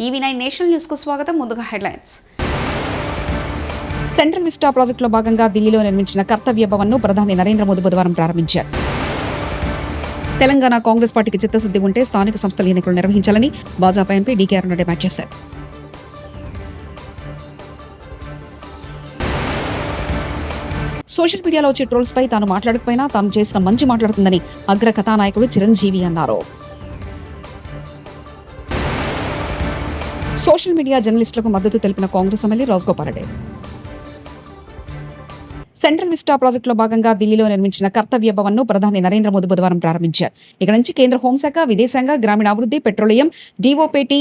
EV9 national news కు స్వాగతం. ముందుగా హెడ్లైన్స్. సెంట్రల్ విస్టా ప్రాజెక్టులో భాగంగా ఢిల్లీలో నిర్మించిన కర్తవ్య భవన్ ను ప్రధాని నరేంద్ర మోదీ బుధవారం ప్రారంభించారు. తెలంగాణ కాంగ్రెస్ పార్టీకి చిత్తశుద్ధి ఉంటే స్థానిక సంస్థల ఎన్నికలు నిర్వహించాలని భాజపా ఎంపీ డీకే అరుణ డిమాండ్ చేశారు. సోషల్ మీడియాలో వచ్చే ట్రోల్స్ పై తాను మాట్లాడకపోయినా తాను చేసిన మంచి మాట్లాడుతుందని అగ్ర కథానాయకుడు చిరంజీవి అన్నారు. సోషల్ మీడియా జర్నలిస్టులకు మద్దతు తెలిపిన Congress MLA Rajagopal Reddy. Central vista ప్రాజెక్టులో భాగంగా ఢిల్లీలో నిర్మించిన కర్తవ్య భవన్ ను ప్రధాని నరేంద్ర మోదీ బుధవారం ప్రారంభించారు. ఇక్కడ నుంచి కేంద్ర హోంశాఖ, విదేశాంగ, గ్రామీణాభివృద్ధి, పెట్రోలియం, డిఓపేటీ,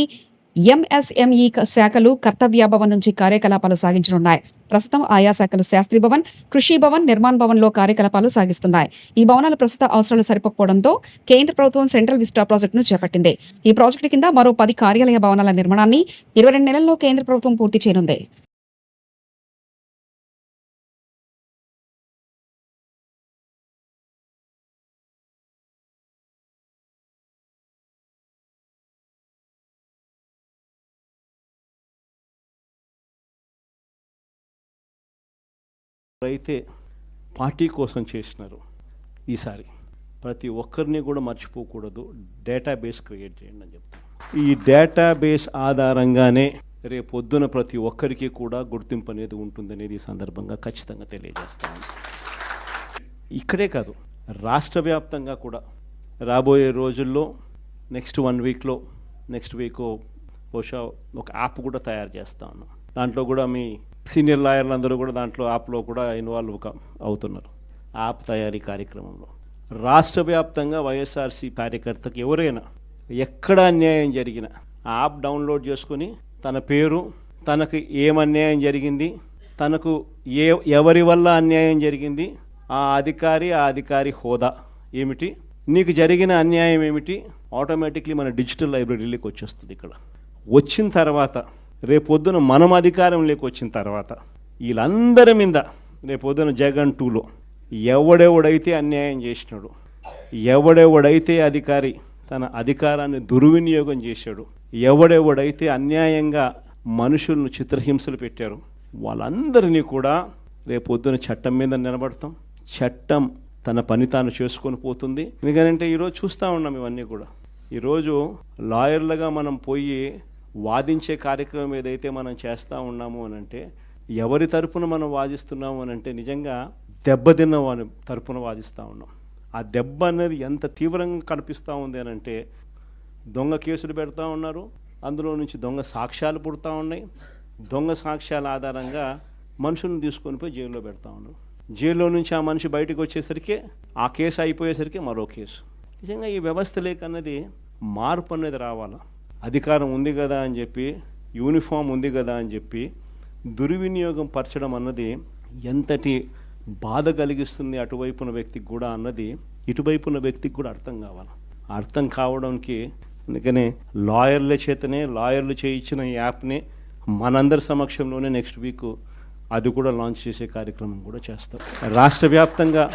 ఎంఎస్ఎంఈ శాఖలు కర్తవ్య భవన్ నుంచి కార్యకలాపాలు సాగించనున్నాయి. ప్రస్తుతం ఆయా శాఖలు శాస్త్రి భవన్, కృషి భవన్, నిర్మాణ్ భవన్ లో కార్యకలాపాలు సాగిస్తున్నాయి. ఈ భవనాలు ప్రస్తుత అవసరాలు సరిపోకపోవడంతో కేంద్ర ప్రభుత్వం సెంట్రల్ విస్టా ప్రాజెక్టును చేపట్టింది. ఈ ప్రాజెక్టు కింద మరో 10 కార్యాలయ భవనాల నిర్మాణాన్ని 22 నెలల్లో కేంద్ర ప్రభుత్వం పూర్తి చేయనుంది. అయితే పార్టీ కోసం చేసినారు. ఈసారి ప్రతి ఒక్కరిని కూడా మర్చిపోకూడదు, డేటాబేస్ క్రియేట్ చేయండి అని చెప్తాను. ఈ డేటాబేస్ ఆధారంగానే రేపొద్దున ప్రతి ఒక్కరికి కూడా గుర్తింపు అనేది ఉంటుందనేది ఈ సందర్భంగా ఖచ్చితంగా తెలియజేస్తాను. ఇక్కడే కాదు, రాష్ట్ర వ్యాప్తంగా కూడా రాబోయే రోజుల్లో నెక్స్ట్ 1 వీక్లో నెక్స్ట్ వీక్ బహుశా ఒక యాప్ కూడా తయారు చేస్తా ఉన్నాం. దాంట్లో కూడా మీ సీనియర్ లాయర్లు అందరూ కూడా దాంట్లో యాప్లో కూడా ఇన్వాల్వ్ అవుతున్నారు. యాప్ తయారీ కార్యక్రమంలో రాష్ట్ర వ్యాప్తంగా వైఎస్ఆర్సీ కార్యకర్తకు ఎవరైనా ఎక్కడ అన్యాయం జరిగినా ఆ యాప్ డౌన్లోడ్ చేసుకుని తన పేరు, తనకు ఏమన్యాయం జరిగింది, తనకు ఎవరి వల్ల అన్యాయం జరిగింది, ఆ అధికారి హోదా ఏమిటి, నీకు జరిగిన అన్యాయం ఏమిటి, ఆటోమేటిక్లీ మన డిజిటల్ లైబ్రరీలోకి వచ్చేస్తుంది. ఇక్కడ వచ్చిన తర్వాత రేపొద్దున మనం అధికారంలోకి వచ్చిన తర్వాత వీళ్ళందరి మీద రేపొద్దున జగన్ 2లో ఎవడెవడైతే అన్యాయం చేసినాడు, ఎవడెవడైతే అధికారి తన అధికారాన్ని దుర్వినియోగం చేశాడు, ఎవడెవడైతే అన్యాయంగా మనుషులను చిత్రహింసలు పెట్టారు, వాళ్ళందరినీ కూడా రేపొద్దున చట్టం మీద నిలబడతాం. చట్టం తన పని తాను చేసుకొని పోతుంది. ఎందుకంటే ఈరోజు చూస్తూ ఉన్నాం ఇవన్నీ కూడా. ఈరోజు లాయర్లుగా మనం పోయి వాదించే కార్యక్రమం ఏదైతే మనం చేస్తూ ఉన్నాము అని అంటే, ఎవరి తరపున మనం వాదిస్తున్నాము అని అంటే నిజంగా దెబ్బతిన్న వాని తరపున వాదిస్తూ ఉన్నాం. ఆ దెబ్బ అనేది ఎంత తీవ్రంగా కనిపిస్తూ ఉంది అని అంటే, దొంగ కేసులు పెడతా ఉన్నారు, అందులో నుంచి దొంగ సాక్ష్యాలు పుడతా ఉన్నాయి. దొంగ సాక్ష్యాల ఆధారంగా మనుషులను తీసుకొని పోయి జైల్లో పెడతా ఉన్నారు. జైల్లో నుంచి ఆ మనిషి బయటకు వచ్చేసరికి ఆ కేసు అయిపోయేసరికి మరో కేసు. నిజంగా ఈ వ్యవస్థ లేకన్నది మార్పు అనేది రావాలా. అధికారం ఉంది కదా అని చెప్పి, యూనిఫామ్ ఉంది కదా అని చెప్పి దుర్వినియోగం పరచడం అన్నది ఎంతటి బాధ కలిగిస్తుంది అటువైపున వ్యక్తికి కూడా అన్నది ఇటువైపున వ్యక్తికి కూడా అర్థం కావాలి. అర్థం కావడానికి అందుకనే లాయర్లు చేయించిన ఈ యాప్ని మనందరి సమక్షంలోనే నెక్స్ట్ వీక్ అది కూడా లాంచ్ చేసే కార్యక్రమం కూడా చేస్తాం. రాష్ట్ర వ్యాప్తంగా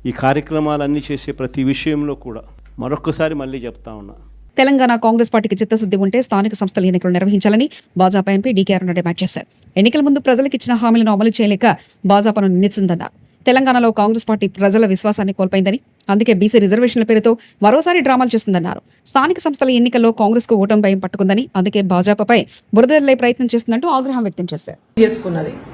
ఈ కార్యక్రమాలన్నీ చేసే ప్రతి విషయంలో కూడా మరొక్కసారి మళ్ళీ చెప్తా ఉన్నా, తెలంగాణ కాంగ్రెస్ పార్టీకి చిత్తశుద్ధి ఉంటే స్థానిక సంస్థల ఎన్నికలు నిర్వహించాలని భాజపా ఎంపీ డీకే అరుణ డిమాండ్ చేశారు. ఎన్నికల ముందు ప్రజలకు ఇచ్చిన హామీలను అమలు చేయలేక భాజపాను నిందిస్తుందన్నారు. తెలంగాణలో కాంగ్రెస్ పార్టీ ప్రజల విశ్వాసాన్ని కోల్పోయిందని, అందుకే బీసీ రిజర్వేషన్ల పేరుతో మరోసారి డ్రామాలు చేస్తుందన్నారు. స్థానిక సంస్థల ఎన్నికల్లో కాంగ్రెస్ కు ఓటమి భయం పట్టుకుందని, అందుకే భాజపాపై బురదలే ప్రయత్నం చేస్తుందంటూ ఆగ్రహం వ్యక్తం చేశారు.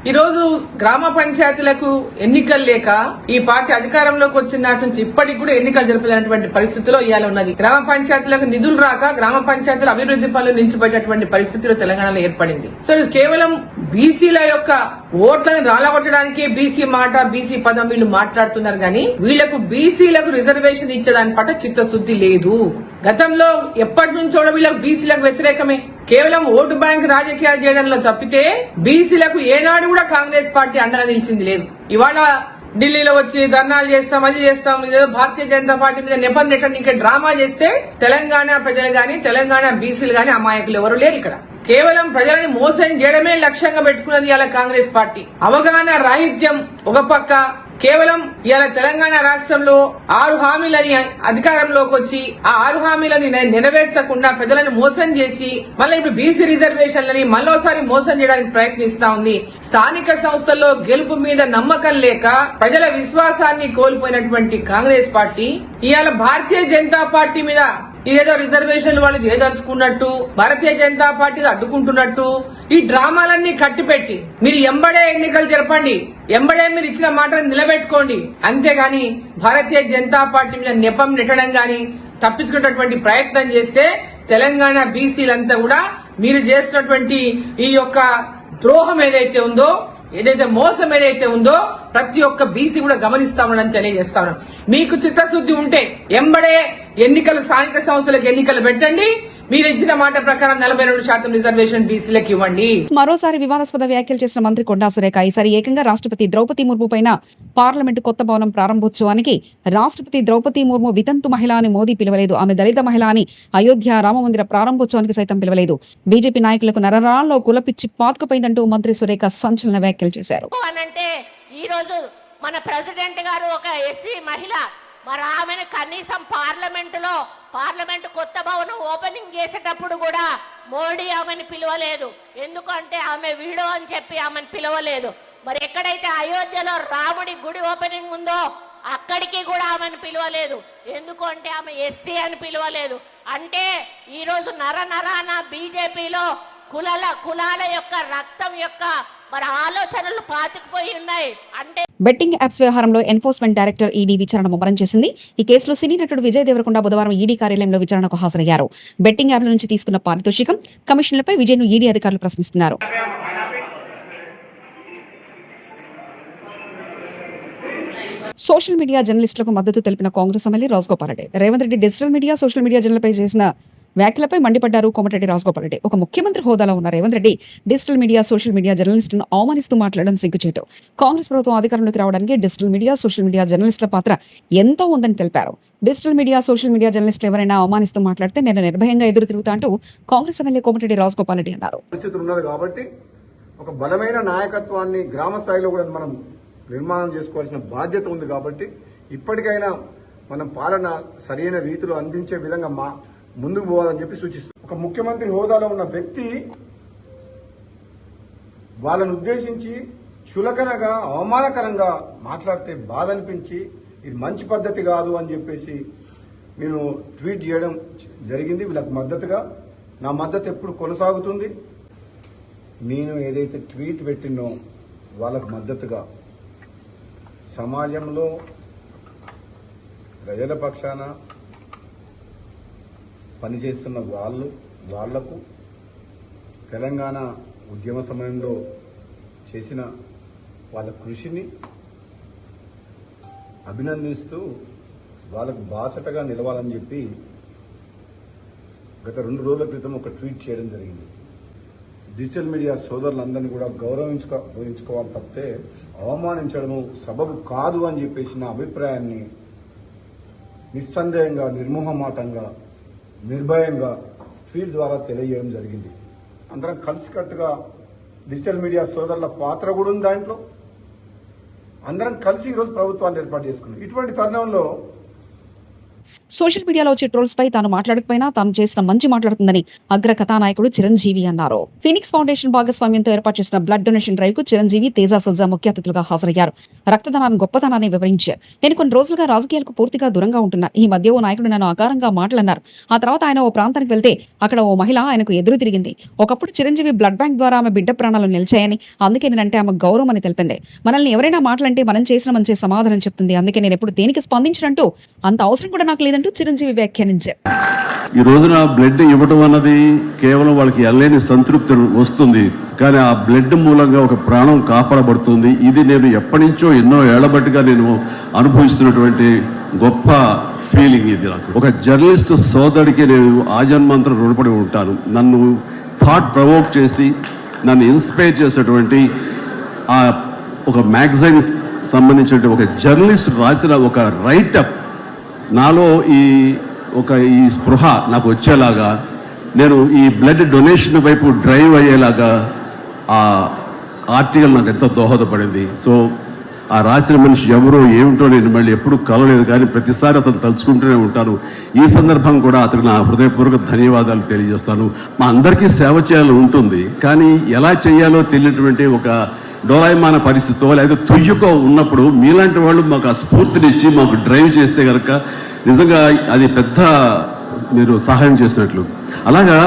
ఈ రోజు గ్రామ పంచాయతీలకు ఎన్నికలు లేక ఈ పార్టీ అధికారంలోకి వచ్చిన నాటి నుంచి ఇప్పటికి కూడా ఎన్నికలు జరపలేనటువంటి పరిస్థితిలో ఇవాళ ఉన్నది. గ్రామ పంచాయతీలకు నిధులు రాక గ్రామ పంచాయతీల అభివృద్ధి పనులు నిలిచిపోయేటటువంటి పరిస్థితిలో తెలంగాణలో ఏర్పడింది. సో ఇది కేవలం బీసీల యొక్క ఓట్లను రాలగొట్టడానికి బీసీ మాట, బీసీ పదం వీళ్ళు మాట్లాడుతున్నారు కానీ వీళ్లకు బీసీలకు రిజర్వేషన్ ఇచ్చేదాని పట్ల చిత్తశుద్ధి లేదు. గతంలో ఎప్పటి నుంచో వీళ్ళకు బీసీలకు వ్యతిరేకమే. కేవలం ఓటు బ్యాంక్ రాజకీయాలు చేయడంలో తప్పితే బీసీలకు ఏనాడు కూడా కాంగ్రెస్ పార్టీ అండగా నిలిచింది లేదు. ఇవాళ ఢిల్లీలో వచ్చి ధర్నాలు చేస్తాం, అది చేస్తాం, ఇదేదో భారతీయ జనతా పార్టీ మీద నెపం నెట్టని ఇంకా డ్రామా చేస్తే తెలంగాణ ప్రజలు గాని, తెలంగాణ బీసీలు గాని అమాయకులు ఎవరు లేరు. ఇక్కడ కేవలం ప్రజలని మోసం చేయడమే లక్ష్యంగా పెట్టుకున్నది ఇలా కాంగ్రెస్ పార్టీ. అవగాహన రాహిత్యం ఒక పక్క, కేవలం ఇవాళ తెలంగాణ రాష్ట్రంలో 6 హామీలని అధికారంలోకి వచ్చి ఆ 6 హామీలని నెరవేర్చకుండా ప్రజలను మోసం చేసి మళ్ళీ ఇప్పుడు బీసీ రిజర్వేషన్లని మళ్ళోసారి మోసం చేయడానికి ప్రయత్నిస్తా ఉంది. స్థానిక సంస్థల్లో గెలుపు మీద నమ్మకం లేక ప్రజల విశ్వాసాన్ని కోల్పోయినటువంటి కాంగ్రెస్ పార్టీ ఇవాళ భారతీయ జనతా పార్టీ మీద ఇదేదో రిజర్వేషన్లు వాళ్ళు చేయదలుచుకున్నట్టు, భారతీయ జనతా పార్టీ అడ్డుకుంటున్నట్టు ఈ డ్రామాలన్నీ కట్టిపెట్టి మీరు ఎంబడే ఎన్నికలు జరపండి, ఎంబడే మీరు ఇచ్చిన మాటను నిలబెట్టుకోండి. అంతేగాని భారతీయ జనతా పార్టీ మీద నెపం నెట్టడం గాని తప్పించుకున్నటువంటి ప్రయత్నం చేస్తే తెలంగాణ బీసీలంతా కూడా మీరు చేసినటువంటి ఈ యొక్క ద్రోహం ఏదైతే ఉందో, ఏదైతే మోసం ఏదైతే ఉందో ప్రతి ఒక్క బీసీ కూడా గమనిస్తామని తెలియజేస్తాను. మీకు చిత్తశుద్ధి ఉంటే ఎంబడే ఎన్నికలు, స్థానిక సంస్థలకు ఎన్నికలు పెట్టండి. మీరు ఇచ్చిన మాట ప్రకారం 42% రిజర్వేషన్ బీసీలకు ఇవ్వండి. మరోసారి వివాదాస్పద వ్యాఖ్యలు చేసిన మంత్రి కొండా సురేఖ ఈసారి ఏకంగా రాష్ట్రపతి ద్రౌపది ముర్ము పైన పార్లమెంటు కొత్త భవనం ప్రారంభోత్సవానికి రాష్ట్రపతి ద్రౌపది ముర్ము వితంతు మహిళ అని మోదీ పిలవలేదు, ఆమె దళిత మహిళ అని అయోధ్య రామమందిర ప్రారంభోత్సవానికి సైతం పిలవలేదు. బీజేపీ నాయకులకు నరరాల్లో కులపిచ్చి పాతుకుపోయిందంటూ మంత్రి సురేఖ సంచలన వ్యాఖ్యలు చేశారు. ఈ రోజు మన ప్రెసిడెంట్ గారు ఒక ఎస్సీ మహిళ, మరి ఆమెను కనీసం పార్లమెంటు కొత్త భవనం ఓపెనింగ్ చేసేటప్పుడు కూడా మోడీ ఆమెను పిలవలేదు. ఎందుకంటే ఆమె వీడో అని చెప్పి ఆమెను పిలవలేదు. మరి ఎక్కడైతే అయోధ్యలో రాముడి గుడి ఓపెనింగ్ ఉందో అక్కడికి కూడా ఆమెను పిలవలేదు. ఎందుకంటే ఆమె ఎస్సీ అని పిలవలేదు. అంటే ఈ రోజు నరనరాన బీజేపీలో కులాల యొక్క రక్తం యొక్క మరి ఆలోచనలు పాతుకుపోయి ఉన్నాయి. అంటే బెట్టింగ్ యాప్స్ వ్యవహారంలో ఎన్ఫోర్స్మెంట్ డైరెక్టర్ ఈడీ విచారణ ముమ్మరం చేసింది. ఈ కేసులో సినీ నటుడు విజయ్ దేవరకొండ బుధవారం ఈడీ కార్యాలయంలో విచారణకు హాజరయ్యారు. బెట్టింగ్ యాప్ల నుంచి తీసుకున్న పారితోషికం, కమిషన్లపై విజయ్ను ఈడీ అధికారులు ప్రశ్నిస్తున్నారు. సోషల్ మీడియా జర్నలిస్టులకు మద్దతు తెలిపిన Congress MLA Rajagopal Reddy Revanth Reddy digital media, social media జర్నల్పై చేసిన వ్యాఖ్యలపై మండిపడ్డారు. కోమటిరెడ్డి రాజగోపాల్ రెడ్డి ఒక ముఖ్యమంత్రి హోదాలో ఉన్న Revanth Reddy digital media, social media జర్నలిస్టులను అవమానిస్తూ మాట్లాడడం సిగ్గుచేటు. కాంగ్రెస్ ప్రభుత్వం అధికారంలోకి రావడానికి డిజిటల్ మీడియా, సోషల్ మీడియా జర్నలిస్టుల పాత్ర ఎంతో ఉందని తెలిపారు. డిజిటల్ మీడియా, సోషల్ మీడియా జర్నలిస్టులు ఎవరైనా అవమానిస్తూ మాట్లాడితే నేను నిర్భయంగా ఎదురు తిరుగుతా అంటూ కాంగ్రెస్ ఎమ్మెల్యే కోమటిరెడ్డి రాజగోపాల్ రెడ్డి అన్నారు. కాబట్టి ఒక బలమైన నాయకత్వాన్ని గ్రామ స్థాయిలో కూడా మనం నిర్మాణం చేసుకోవాల్సిన బాధ్యత ఉంది. కాబట్టి ఇప్పటికైనా మనం పాలన సరైన రీతిలో అందించే విధంగా ముందుకు పోవాలని చెప్పి సూచిస్తుంది. ఒక ముఖ్యమంత్రి హోదాలో ఉన్న వ్యక్తి వాళ్ళను ఉద్దేశించి చులకనగా, అవమానకరంగా మాట్లాడితే బాధ అనిపించి ఇది మంచి పద్ధతి కాదు అని చెప్పేసి నేను ట్వీట్ చేయడం జరిగింది. వీళ్ళకి మద్దతుగా నా మద్దతు ఎప్పుడు కొనసాగుతుంది. నేను ఏదైతే ట్వీట్ పెట్టినో వాళ్ళకు మద్దతుగా సమాజంలో ప్రజల పక్షాన పనిచేస్తున్న వాళ్లకు తెలంగాణ ఉద్యమ సమయంలో చేసిన వాళ్ళ కృషిని అభినందిస్తూ వాళ్ళకు బాసటగా నిలవాలని చెప్పి గత 2 రోజుల క్రితం ఒక ట్వీట్ చేయడం జరిగింది. డిజిటల్ మీడియా సోదరులందరినీ కూడా గౌరవించుకోవాలి తప్పితే అవమానించడము సబబు కాదు అని చెప్పేసి నా అభిప్రాయాన్ని నిస్సందేహంగా, నిర్మోహమాటంగా, నిర్భయంగా ట్వీట్ ద్వారా తెలియజేయడం జరిగింది. అందరం కలిసికట్టుగా డిజిటల్ మీడియా సోదరుల పాత్ర కూడా ఉంది దాంట్లో. అందరం కలిసి ఈరోజు ప్రభుత్వాన్ని ఏర్పాటు చేసుకున్నాం. ఇటువంటి తరుణంలో సోషల్ మీడియాలో వచ్చే ట్రోల్స్ పై తాను మాట్లాడకపోయినా తాను చేసిన మంచి మాట్లాడుతుందని అగ్ర కథానాయకుడు చిరంజీవి అన్నారు. ఫీనిక్స్ ఫౌండేషన్ భాగస్వామ్యంతో ఏర్పాటు చేసిన బ్లడ్ డొనేషన్ డ్రైవ్ కు చిరంజీవి, తేజ సజ్జా ముఖ్య అతిథులుగా హాజరయ్యారు. రక్తదానాన్ని గొప్పతనాన్ని వివరించారు. నేను కొన్ని రోజులుగా రాజకీయాలకు పూర్తిగా దూరంగా ఉంటున్నా. ఈ మధ్య ఓ నాయకుడు నన్ను ఆకారంగా మాటలన్నారు. ఆ తర్వాత ఆయన ఓ ప్రాంతానికి వెళ్తే అక్కడ ఓ మహిళ ఆయనకు ఎదురు తిరిగింది. ఒకప్పుడు చిరంజీవి బ్లడ్ బ్యాంక్ ద్వారా ఆమె బిడ్డ ప్రాణాలు నిలిచాయని, అందుకే నేనంటే ఆమె గౌరవం అని తెలిపింది. మనల్ని ఎవరైనా మాటలంటే మనం చేసిన మంచి సమాధానం చెప్తుంది. అందుకే నేను ఎప్పుడు దేనికి స్పందించినట్టు అంత అవసరం కూడా నాకు లేదంటూ చిరంజీవి వ్యాఖ్యానించారు. ఈ రోజున బ్లడ్ ఇవ్వడం అన్నది కేవలం వాళ్ళకి ఎల్లేని సంతృప్తి వస్తుంది, కానీ ఆ బ్లడ్ మూలంగా ఒక ప్రాణం కాపాడబడుతుంది. ఇది నేను ఎప్పటి నుంచో ఎన్నో ఏళ్లబట్టిగా నేను అనుభవిస్తున్నటువంటి గొప్ప ఫీలింగ్ ఇది. నాకు ఒక జర్నలిస్ట్ సోదరుడికి నేను ఆజన్మాంతరం రుణపడి ఉంటాను. నన్ను థాట్ ప్రవోక్ చేసి నన్ను ఇన్స్పైర్ చేసేటువంటి ఆ ఒక మ్యాగజైన్ సంబంధించిన ఒక జర్నలిస్ట్ రాసిన ఒక రైటప్ నాలో ఈ స్పృహ నాకు వచ్చేలాగా, నేను ఈ బ్లడ్ డొనేషన్ వైపు డ్రైవ్ అయ్యేలాగా ఆ ఆర్టికల్ నాకు ఎంతో దోహదపడింది. సో ఆ రాసిన మనిషి ఎవరో ఏమిటో నేను మళ్ళీ ఎప్పుడు కలలేదు, కానీ ప్రతిసారి అతను తలుచుకుంటూనే ఉంటాను. ఈ సందర్భం కూడా అతనికి నా హృదయపూర్వక ధన్యవాదాలు తెలియజేస్తాను. మా అందరికీ సేవ చేయాలని ఉంటుంది, కానీ ఎలా చేయాలో తెలియనటువంటి ఒక డోలాయమాన పరిస్థితితో లేదా తుయ్యకో ఉన్నప్పుడు మీలాంటి వాళ్ళు మాకు ఆ స్ఫూర్తినిచ్చి మాకు డ్రైవ్ చేస్తే కనుక నిజంగా అది పెద్ద మీరు సహాయం చేసినట్లు. అలాగా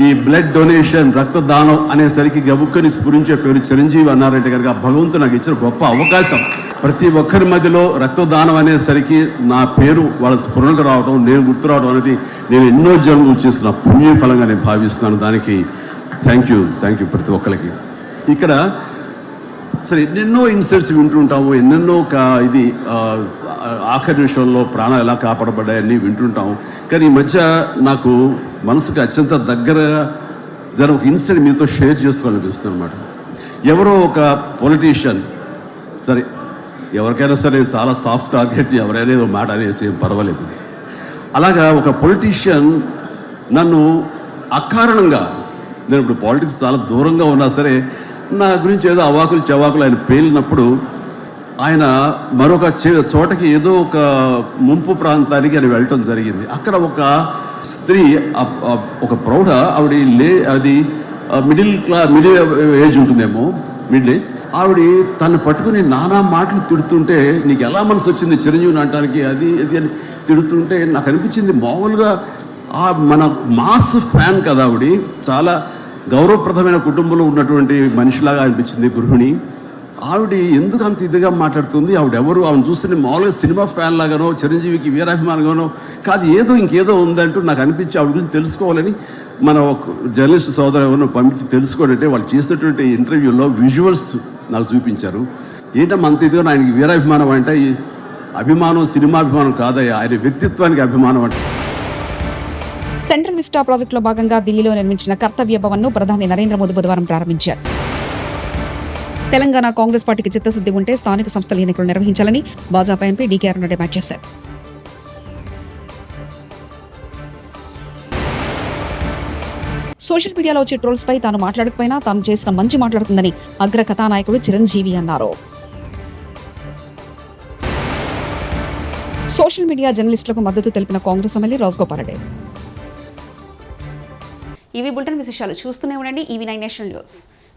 ఈ బ్లడ్ డొనేషన్ రక్తదానం అనేసరికి గబుక్కని స్ఫురించే పేరు చిరంజీవి అన్నారంటే కనుక భగవంతుడు నాకు ఇచ్చిన గొప్ప అవకాశం. ప్రతి ఒక్కరి మధ్యలో రక్తదానం అనేసరికి నా పేరు వాళ్ళ స్ఫురణకు రావడం, నేను గుర్తు రావడం అనేది నేను ఎన్నో జన్మలు చేసిన పుణ్య ఫలంగా నేను భావిస్తున్నాను. దానికి థ్యాంక్ యూ ప్రతి ఒక్కరికి. ఇక్కడ సరే ఎన్నెన్నో ఇన్సిడెంట్స్ వింటుంటాము, ఎన్నెన్నో ఆఖరి నిమిషంలో ప్రాణాలు ఎలా కాపాడబడ్డాయని వింటుంటాము. కానీ ఈ మధ్య నాకు మనసుకు అత్యంత దగ్గరగా ఒక ఇన్సిడెంట్ మీతో షేర్ చేసుకోవాలనిపిస్తుంది అనమాట. ఎవరో ఒక పొలిటీషియన్, సరే ఎవరికైనా సరే నేను చాలా సాఫ్ట్ టార్గెట్, ఎవరైనా ఏదో మాట అనేది ఏం పర్వాలేదు. అలాగా ఒక పొలిటీషియన్ నన్ను అకారణంగా, నేను ఇప్పుడు పాలిటిక్స్ చాలా దూరంగా ఉన్నా సరే నా గురించి ఏదో అవాకులు చవాకులు ఆయన పేలినప్పుడు ఆయన మరొక చోటకి ఏదో ఒక ముంపు ప్రాంతానికి ఆయన వెళ్ళటం జరిగింది. అక్కడ ఒక స్త్రీ, ఒక ప్రౌఢ ఆవిడ అది మిడిల్ ఏజ్ ఉంటుందేమో, మిడిల్ ఏజ్ ఆవిడ తను పట్టుకుని నానా మాటలు తిడుతుంటే, నీకు ఎలా మనసు వచ్చింది చిరంజీవిని అంటానికి, అది అని తిడుతుంటే నాకు అనిపించింది మామూలుగా మన మాస్ ఫ్యాన్ కదా ఆవిడ, చాలా గౌరవప్రదమైన కుటుంబంలో ఉన్నటువంటి మనిషిలాగా అనిపించింది గృహిణి. ఆవిడ ఎందుకు అంత ఇదిగా మాట్లాడుతుంది, ఆవిడెవరు, ఆవిడ చూస్తే మామూలుగా సినిమా ఫ్యాన్ లాగానో చిరంజీవికి వీరాభిమానంగానో కాదు, ఇంకేదో ఉందంటూ నాకు అనిపించి ఆవిడ గురించి తెలుసుకోవాలని మన జర్నలిస్ట్ సోదరు ఎవరినో పంపించి తెలుసుకోవాలంటే వాళ్ళు చేసినటువంటి ఇంటర్వ్యూలో విజువల్స్ నాకు చూపించారు. ఏంటమ్మా అంత ఇదిగా ఆయనకి వీరాభిమానం అంటే, ఈ అభిమానం సినిమాభిమానం కాదయ్యా, ఆయన వ్యక్తిత్వానికి అభిమానం అంటే. సెంట్రల్ విస్టా ప్రాజెక్టులో భాగంగా ఢిల్లీలో నిర్మించిన కర్తవ్య భవన్ను ప్రధాని నరేంద్ర మోదీ బుధవారం ప్రారంభించారు. తెలంగాణ కాంగ్రెస్ పార్టీకి చిత్తశుద్ధి ఉంటే స్థానిక సంస్థల ఎన్నికలు నిర్వహించాలని భాజపా ఎంపీ డీకే అరుణ డిమాండ్ చేశారు. సోషల్ మీడియాలో వచ్చే ట్రోల్స్ పై తాను మాట్లాడకపోయినా తాను చేసిన మంచి మాట్లాడుతుందని అగ్ర కథానాయకుడు చిరంజీవి అన్నారు. సోషల్ మీడియా జర్నలిస్టులకు మద్దతు తెలిపిన కాంగ్రెస్ ఎమ్మెల్యే రాజగోపాల్ రెడ్డి. ఇవి బులెటిన్ విశేషాలు. చూస్తూనే ఉండండి EV9 నేషనల్ న్యూస్.